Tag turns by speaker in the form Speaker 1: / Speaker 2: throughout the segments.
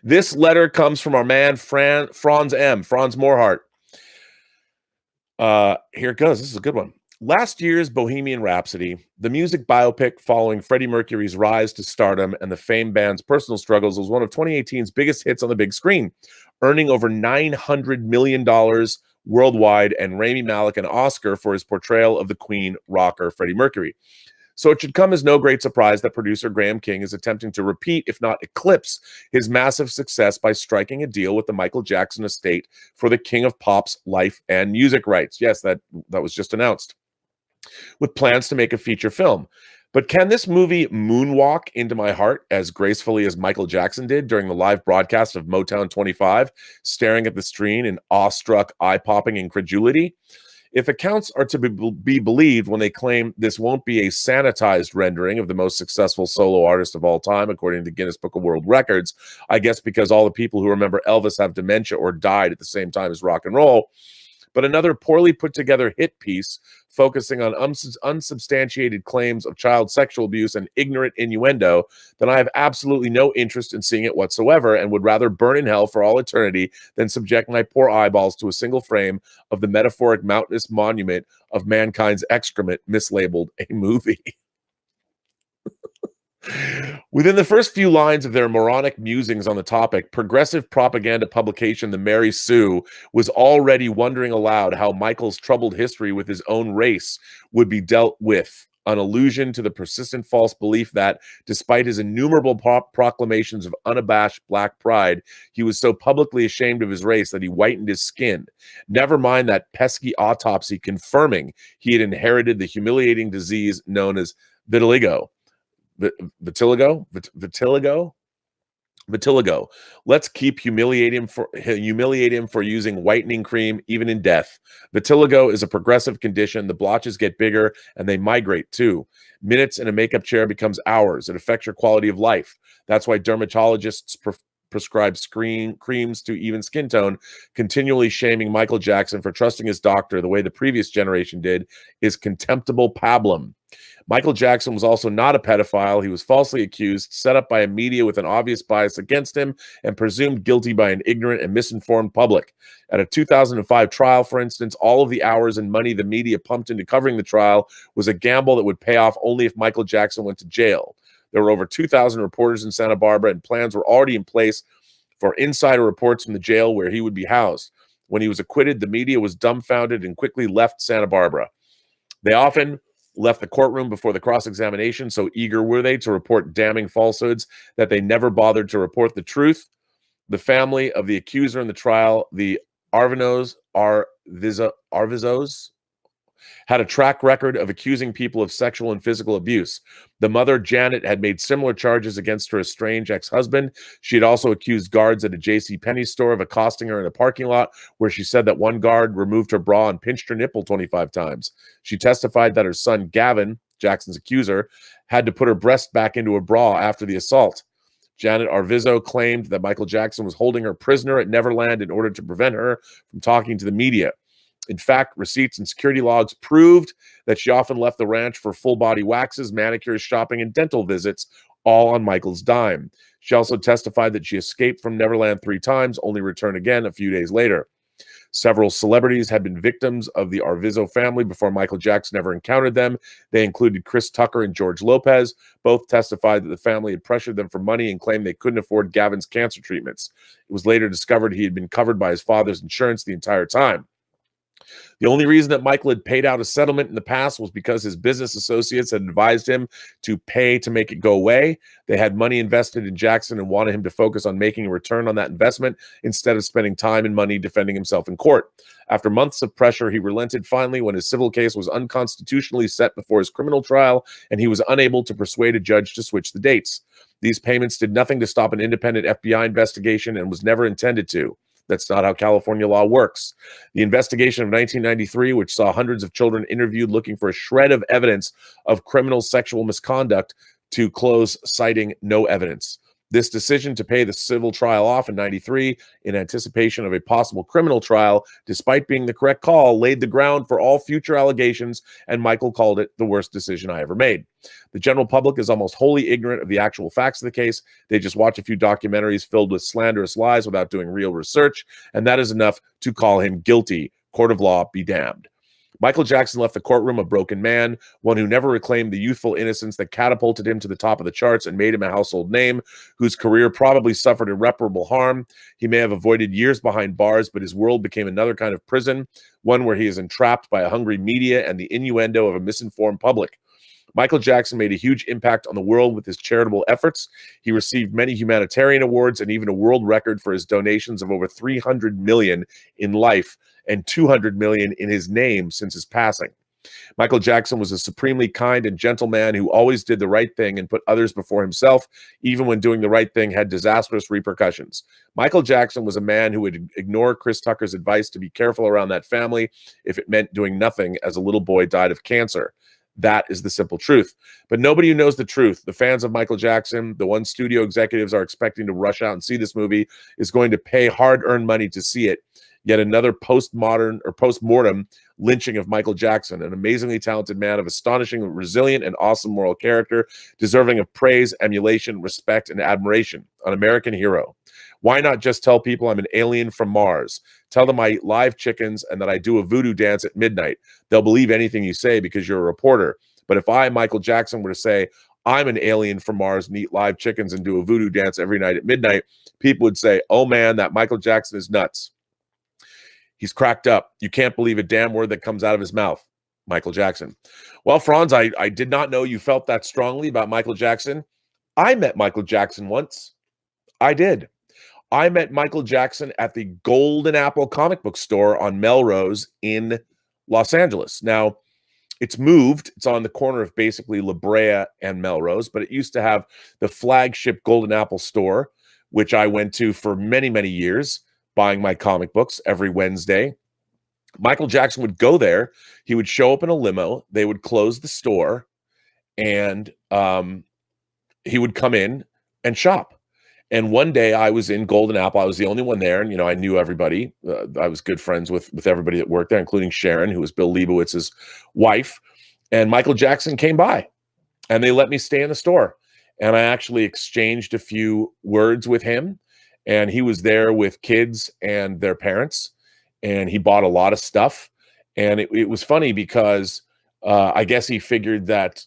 Speaker 1: This letter comes from our man, Franz Morhart. Here it goes. This is a good one. Last year's Bohemian Rhapsody, the music biopic following Freddie Mercury's rise to stardom and the famed band's personal struggles, was one of 2018's biggest hits on the big screen, earning over $900 million worldwide and Rami Malek an Oscar for his portrayal of the Queen rocker Freddie Mercury. So it should come as no great surprise that producer Graham King is attempting to repeat, if not eclipse, his massive success by striking a deal with the Michael Jackson estate for the King of Pop's life and music rights. Yes, that was just announced, with plans to make a feature film. But can this movie moonwalk into my heart as gracefully as Michael Jackson did during the live broadcast of Motown 25, staring at the screen in awestruck, eye-popping incredulity? If accounts are to be believed when they claim this won't be a sanitized rendering of the most successful solo artist of all time, according to Guinness Book of World Records, I guess because all the people who remember Elvis have dementia or died at the same time as rock and roll, but another poorly put together hit piece focusing on unsubstantiated claims of child sexual abuse and ignorant innuendo, then I have absolutely no interest in seeing it whatsoever and would rather burn in hell for all eternity than subject my poor eyeballs to a single frame of the metaphoric mountainous monument of mankind's excrement mislabeled a movie. Within the first few lines of their moronic musings on the topic, progressive propaganda publication The Mary Sue was already wondering aloud how Michael's troubled history with his own race would be dealt with, an allusion to the persistent false belief that, despite his innumerable proclamations of unabashed black pride, he was so publicly ashamed of his race that he whitened his skin. Never mind that pesky autopsy confirming he had inherited the humiliating disease known as vitiligo. Vitiligo. Let's keep humiliate him for using whitening cream even in death. Vitiligo is a progressive condition. The blotches get bigger and they migrate too. Minutes in a makeup chair becomes hours. It affects your quality of life. That's why dermatologists prescribe creams to even skin tone. Continually shaming Michael Jackson for trusting his doctor the way the previous generation did is contemptible pablum. Michael Jackson was also not a pedophile. He was falsely accused, set up by a media with an obvious bias against him, and presumed guilty by an ignorant and misinformed public. At a 2005 trial, for instance, all of the hours and money the media pumped into covering the trial was a gamble that would pay off only if Michael Jackson went to jail. There were over 2,000 reporters in Santa Barbara, and plans were already in place for insider reports from the jail where he would be housed. When he was acquitted, the media was dumbfounded and quickly left Santa Barbara. They often left the courtroom before the cross-examination, so eager were they to report damning falsehoods that they never bothered to report the truth. The family of the accuser in the trial, the Arvizos, had a track record of accusing people of sexual and physical abuse. The mother, Janet, had made similar charges against her estranged ex-husband. She had also accused guards at a JCPenney store of accosting her in a parking lot, where she said that one guard removed her bra and pinched her nipple 25 times. She testified that her son, Gavin, Jackson's accuser, had to put her breast back into a bra after the assault. Janet Arvizo claimed that Michael Jackson was holding her prisoner at Neverland in order to prevent her from talking to the media. In fact, receipts and security logs proved that she often left the ranch for full-body waxes, manicures, shopping, and dental visits, all on Michael's dime. She also testified that she escaped from Neverland 3 times, only returned again a few days later. Several celebrities had been victims of the Arvizo family before Michael Jackson ever encountered them. They included Chris Tucker and George Lopez. Both testified that the family had pressured them for money and claimed they couldn't afford Gavin's cancer treatments. It was later discovered he had been covered by his father's insurance the entire time. The only reason that Michael had paid out a settlement in the past was because his business associates had advised him to pay to make it go away. They had money invested in Jackson and wanted him to focus on making a return on that investment instead of spending time and money defending himself in court. After months of pressure, he relented finally when his civil case was unconstitutionally set before his criminal trial, and he was unable to persuade a judge to switch the dates. These payments did nothing to stop an independent FBI investigation and was never intended to. That's not how California law works. The investigation of 1993, which saw hundreds of children interviewed looking for a shred of evidence of criminal sexual misconduct, to close, citing no evidence. This decision to pay the civil trial off in 93 in anticipation of a possible criminal trial, despite being the correct call, laid the ground for all future allegations, and Michael called it the worst decision I ever made. The general public is almost wholly ignorant of the actual facts of the case. They just watch a few documentaries filled with slanderous lies without doing real research, and that is enough to call him guilty. Court of law be damned. Michael Jackson left the courtroom a broken man, one who never reclaimed the youthful innocence that catapulted him to the top of the charts and made him a household name, whose career probably suffered irreparable harm. He may have avoided years behind bars, but his world became another kind of prison, one where he is entrapped by a hungry media and the innuendo of a misinformed public. Michael Jackson made a huge impact on the world with his charitable efforts. He received many humanitarian awards and even a world record for his donations of over 300 million in life and 200 million in his name since his passing. Michael Jackson was a supremely kind and gentle man who always did the right thing and put others before himself, even when doing the right thing had disastrous repercussions. Michael Jackson was a man who would ignore Chris Tucker's advice to be careful around that family if it meant doing nothing as a little boy died of cancer. That is the simple truth. But nobody who knows the truth, the fans of Michael Jackson, the ones studio executives are expecting to rush out and see this movie, is going to pay hard-earned money to see it. Yet another post-mortem lynching of Michael Jackson, an amazingly talented man of astonishing, resilient, and awesome moral character, deserving of praise, emulation, respect, and admiration, an American hero. Why not just tell people I'm an alien from Mars? Tell them I eat live chickens and that I do a voodoo dance at midnight. They'll believe anything you say because you're a reporter. But if I, Michael Jackson, were to say I'm an alien from Mars and eat live chickens and do a voodoo dance every night at midnight, people would say, oh man, that Michael Jackson is nuts. He's cracked up. You can't believe a damn word that comes out of his mouth. Michael Jackson. Well, Franz, I did not know you felt that strongly about Michael Jackson. I met Michael Jackson once. I did. I met Michael Jackson at the Golden Apple comic book store on Melrose in Los Angeles. Now, it's moved. It's on the corner of basically La Brea and Melrose, but it used to have the flagship Golden Apple store, which I went to for many, many years, buying my comic books every Wednesday. Michael Jackson would go there. He would show up in a limo. They would close the store, and he would come in and shop. And one day I was in Golden Apple. I was the only one there. And, I knew everybody. I was good friends with everybody that worked there, including Sharon, who was Bill Leibowitz's wife. And Michael Jackson came by, and they let me stay in the store. And I actually exchanged a few words with him. And he was there with kids and their parents. And he bought a lot of stuff. And it was funny because I guess he figured that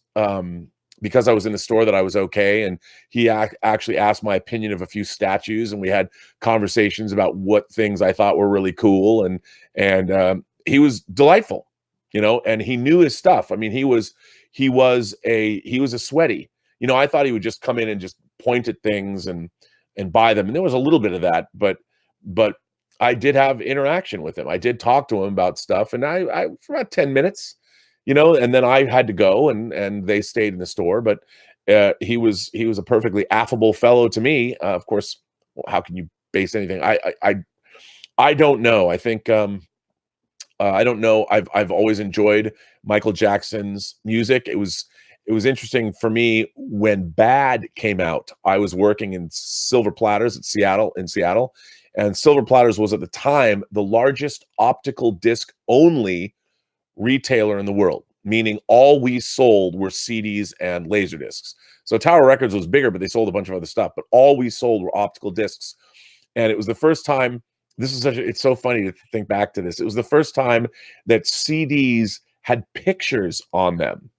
Speaker 1: because I was in the store that I was okay. And he actually asked my opinion of a few statues, and we had conversations about what things I thought were really cool. And he was delightful, and he knew his stuff. I mean, he was a sweaty, I thought he would just come in and just point at things and buy them. And there was a little bit of that, but I did have interaction with him. I did talk to him about stuff, and I for about 10 minutes, and then I had to go, and they stayed in the store. But he was a perfectly affable fellow to me. Of course, how can you base anything? I don't know. I think I don't know. I've always enjoyed Michael Jackson's music. It was interesting for me when Bad came out. I was working in Silver Platters in Seattle, and Silver Platters was at the time the largest optical disc only retailer in the world, meaning all we sold were CDs and laser discs. So Tower Records was bigger, but they sold a bunch of other stuff, but all we sold were optical discs. And it was the first time, it's so funny to think back to this. It was the first time that CDs had pictures on them.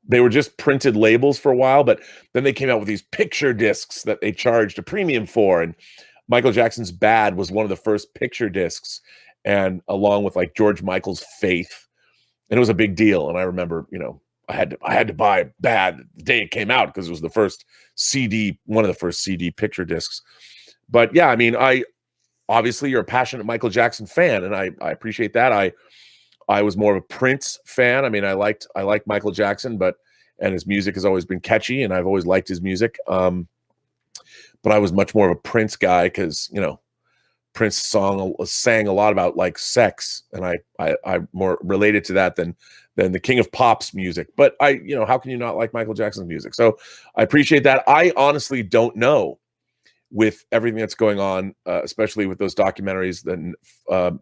Speaker 1: They were just printed labels for a while, but then they came out with these picture discs that they charged a premium for. And Michael Jackson's Bad was one of the first picture discs, and along with like George Michael's Faith. And it was a big deal. And I remember, I had to buy Bad the day it came out because it was the first CD, one of the first CD picture discs. But yeah, I mean, obviously you're a passionate Michael Jackson fan, and I appreciate that. I was more of a Prince fan. I mean, I liked Michael Jackson, and his music has always been catchy, and I've always liked his music. But I was much more of a Prince guy because, Prince sang a lot about like sex, and I more related to that than the King of Pop's music. But how can you not like Michael Jackson's music? So I appreciate that. I honestly don't know with everything that's going on, especially with those documentaries, then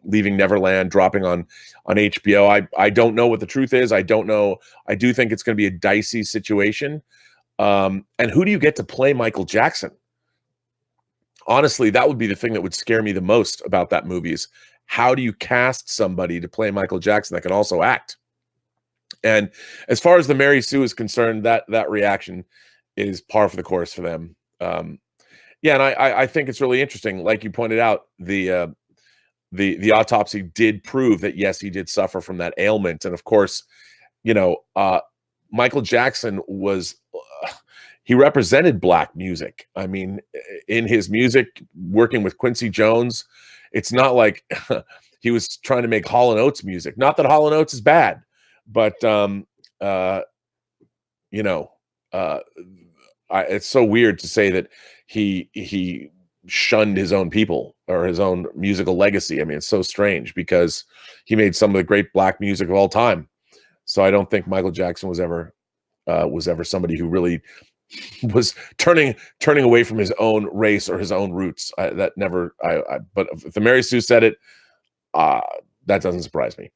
Speaker 1: Leaving Neverland dropping on HBO. I don't know what the truth is. I don't know. I do think it's going to be a dicey situation. And who do you get to play Michael Jackson? Honestly, that would be the thing that would scare me the most about that movie is how do you cast somebody to play Michael Jackson that can also act? And as far as the Mary Sue is concerned, that reaction is par for the course for them. Yeah, and I think it's really interesting. Like you pointed out, the autopsy did prove that yes, he did suffer from that ailment, and of course, Michael Jackson was. He represented Black music. I mean, in his music, working with Quincy Jones, it's not like he was trying to make Hall & Oates music. Not that Hall & Oates is bad, but it's so weird to say that he shunned his own people or his own musical legacy. I mean, it's so strange because he made some of the great Black music of all time. So I don't think Michael Jackson was ever somebody who really was turning away from his own race or his own roots. But if the Mary Sue said it, that doesn't surprise me.